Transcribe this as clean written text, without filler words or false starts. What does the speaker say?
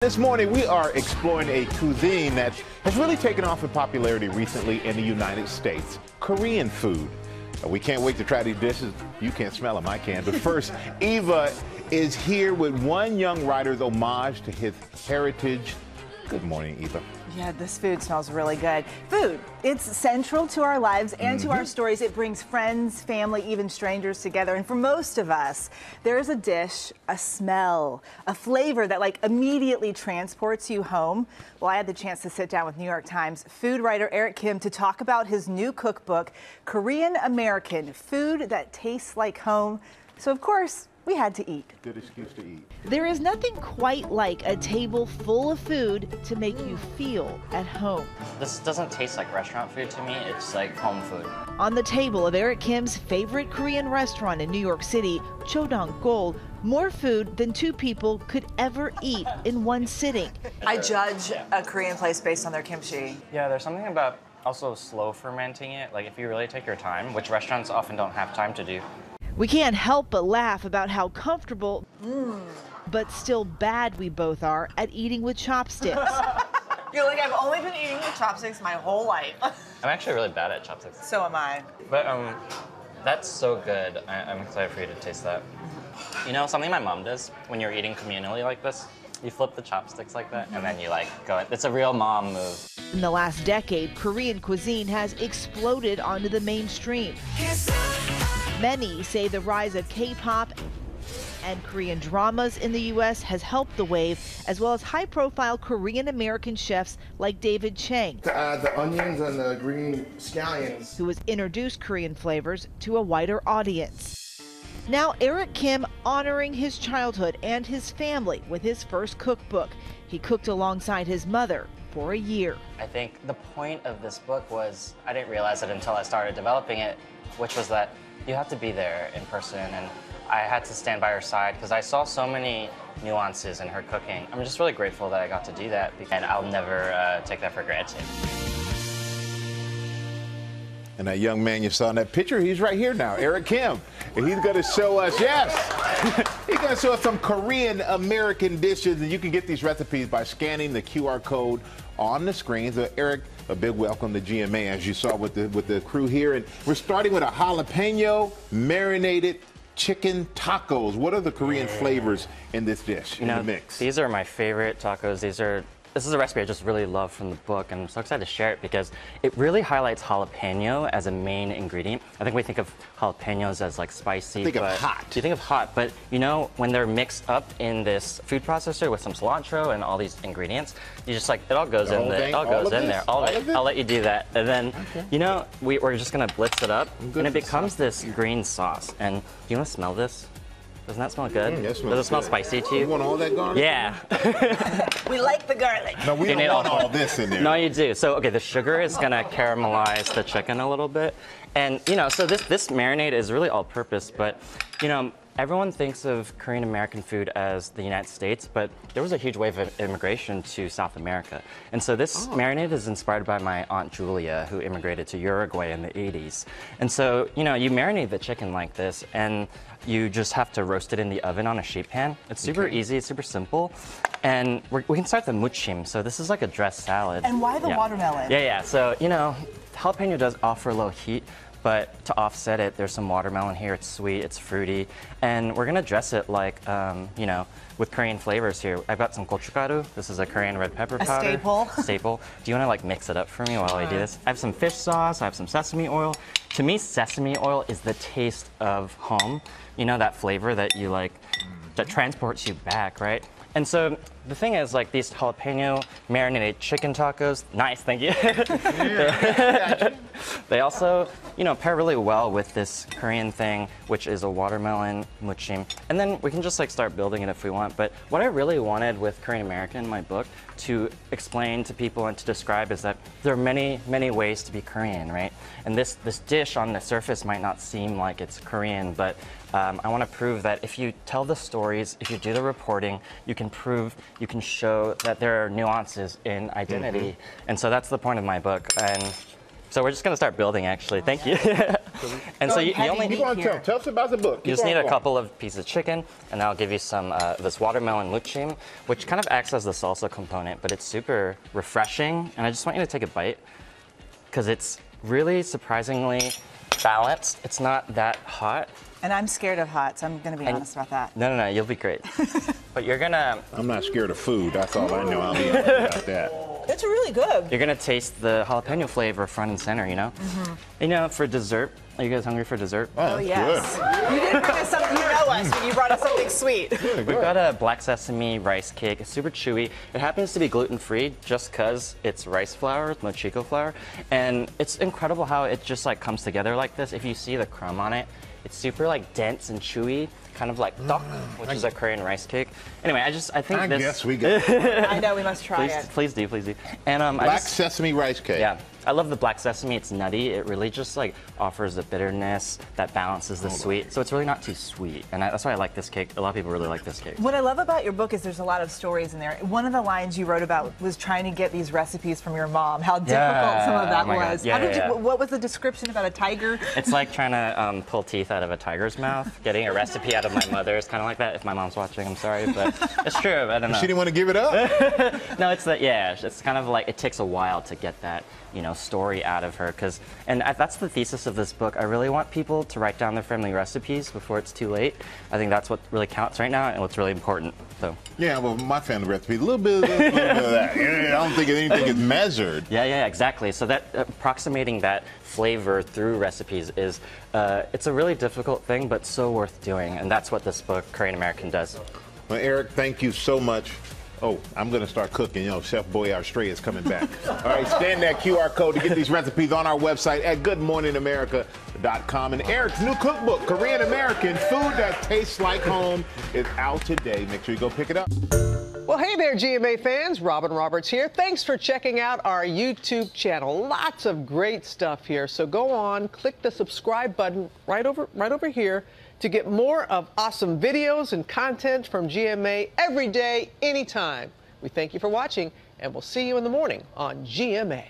This morning, we are exploring a cuisine that has really taken off in popularity recently in the United States, Korean food. We can't wait to try these dishes. You can't smell them, I can. But first, Eva is here with one young writer's homage to his heritage. Good morning, Eva. Yeah, this food smells really good. Food, it's central to our lives and to our stories. It brings friends, family, even strangers together. And for most of us, there's a dish, a smell, a flavor that like immediately transports you home. Well, I had the chance to sit down with New York Times food writer Eric Kim to talk about his new cookbook, Korean American Food That Tastes Like Home. So, of course, we had to eat. Good excuse to eat. There is nothing quite like a table full of food to make you feel at home. This doesn't taste like restaurant food to me, it's like home food. On the table of Eric Kim's favorite Korean restaurant in New York City, Chodang-gol, more food than two people could ever eat in one sitting. I judge a Korean place based on their kimchi. Yeah, there's something about also slow fermenting it, like if you really take your time, which restaurants often don't have time to do. We can't help but laugh about how comfortable, but still bad we both are at eating with chopsticks. You're like, I've only been eating with chopsticks my whole life. I'm actually really bad at chopsticks. So am I. But that's so good. I'm excited for you to taste that. You know, something my mom does when you're eating communally like this, you flip the chopsticks like that, and then you like go, it's a real mom move. In the last decade, Korean cuisine has exploded onto the mainstream. Many say the rise of K-pop and Korean dramas in the U.S. has helped the wave, as well as high-profile Korean-American chefs like David Chang, to add the onions and the green scallions, who has introduced Korean flavors to a wider audience. Now, Eric Kim honoring his childhood and his family with his first cookbook. He cooked alongside his mother for a year. I think the point of this book was, I didn't realize it until I started developing it, which was that you have to be there in person, and I had to stand by her side because I saw so many nuances in her cooking. I'm just really grateful that I got to do that, and I'll never take that for granted. And that young man you saw in that picture, he's right here now, Eric Kim. And he's going to show us, yes, he's going to show us some Korean American dishes. And you can get these recipes by scanning the QR code on the screen. So Eric, a big welcome to GMA, as you saw with the crew here. And we're starting with a jalapeno-marinated chicken tacos. What are the Korean flavors in this dish, in the mix? These are my favorite tacos. This is a recipe I just really love from the book, and I'm so excited to share it because it really highlights jalapeno as a main ingredient. I think we think of jalapenos as like spicy. Think of hot. You think of hot, but you know, when they're mixed up in this food processor with some cilantro and all these ingredients, you just like, it all goes in there. It all goes in there. I'll let you do that. And then, you know, we're just gonna blitz it up, and it becomes this green sauce. And you wanna smell this? Doesn't that smell good? Does it smell spicy to you? You want all that garlic? Yeah. We like the garlic. No, we don't want all this in there. No, you do. So, okay, the sugar is gonna caramelize the chicken a little bit. And, you know, so this marinade is really all-purpose, but, you know, everyone thinks of Korean American food as the United States, but there was a huge wave of immigration to South America. And so this marinade is inspired by my Aunt Julia, who immigrated to Uruguay in the 80s. And so, you know, you marinate the chicken like this, and you just have to roast it in the oven on a sheet pan. It's super easy, it's super simple. And we can start the muchim. So this is like a dressed salad. And why the watermelon? Yeah. So, you know, jalapeno does offer a little heat, but to offset it, there's some watermelon here. It's sweet, it's fruity, and we're gonna dress it like, you know, with Korean flavors here. I've got some gochugaru. This is a Korean red pepper powder. Staple. Do you wanna like mix it up for me while I do this? I have some fish sauce, I have some sesame oil. To me, sesame oil is the taste of home. You know, that flavor that you like, that transports you back, right? And so the thing is, like, these jalapeno marinated chicken tacos, nice, thank you. They also, you know, pair really well with this Korean thing, which is a watermelon muchim. And then we can just like start building it if we want. But what I really wanted with Korean American in my book to explain to people and to describe is that there are many, many ways to be Korean, right? And this dish on the surface might not seem like it's Korean, but I want to prove that if you tell the stories, if you do the reporting, you can show that there are nuances in identity. And so that's the point of my book. And so we're just going to start building, actually. Thank you. And so you heavy only meat. Keep on tell us about the book. You just Keep need on a going. couple of pieces of chicken, and I'll give you some this watermelon muchim, which kind of acts as the salsa component, but it's super refreshing. And I just want you to take a bite because it's really surprisingly balanced. It's not that hot. And I'm scared of hot, so I'm going to be honest about that. No, you'll be great. But you're gonna I'm not scared of food. That's all I know. I'll be honest about that. It's really good. you're gonna taste the jalapeno flavor front and center. You know, you know, for dessert. Are you guys hungry for dessert? Oh, Oh, that's yes. You didn't bring us something, you know us, but you brought us something sweet. We've got a black sesame rice cake. It's super chewy. It happens to be gluten-free just because it's rice flour, mochiko flour. And it's incredible how it just like comes together like this. If you see the crumb on it, it's super like dense and chewy, kind of like tok, which is a Korean rice cake. Anyway, I think I this. guess we got I know, we must try it. Please do. And black sesame rice cake. yeah, I love the black sesame. It's nutty. It really just like offers the bitterness that balances the sweet. So it's really not too sweet, and that's why I like this cake. A lot of people really like this cake. What I love about your book is there's a lot of stories in there. One of the lines you wrote about was trying to get these recipes from your mom, how difficult some of that oh my God. was. Yeah, How did yeah, you, yeah. what was the description about a tiger? It's like trying to pull teeth out of a tiger's mouth. Getting a recipe out of my mother's kind of like that. If my mom's watching, I'm sorry, but it's true. I don't know. She didn't want to give it up? No, it's that. Yeah, it's kind of like it takes a while to get that, you know, story out of her. And that's the thesis of this book. I really want people to write down their family recipes before it's too late. I think that's what really counts right now, and what's really important. So. Yeah, well, my family recipe, a little bit of that. I don't think anything is measured. Yeah, exactly. So that approximating that flavor through recipes is, it's a really difficult thing, but so worth doing. And that's what this book, Korean American, does. Well, Eric, thank you so much. Oh, I'm going to start cooking. You know, Chef Boyardee Stray is coming back. All right, scan that QR code to get these recipes on our website at goodmorningamerica.com. And Eric's new cookbook, Korean American Food That Tastes Like Home, is out today. Make sure you go pick it up. Well, hey there, GMA fans. Robin Roberts here. Thanks for checking out our YouTube channel. Lots of great stuff here. So go on, click the subscribe button right over here to get more of awesome videos and content from GMA every day, anytime. We thank you for watching, and we'll see you in the morning on GMA.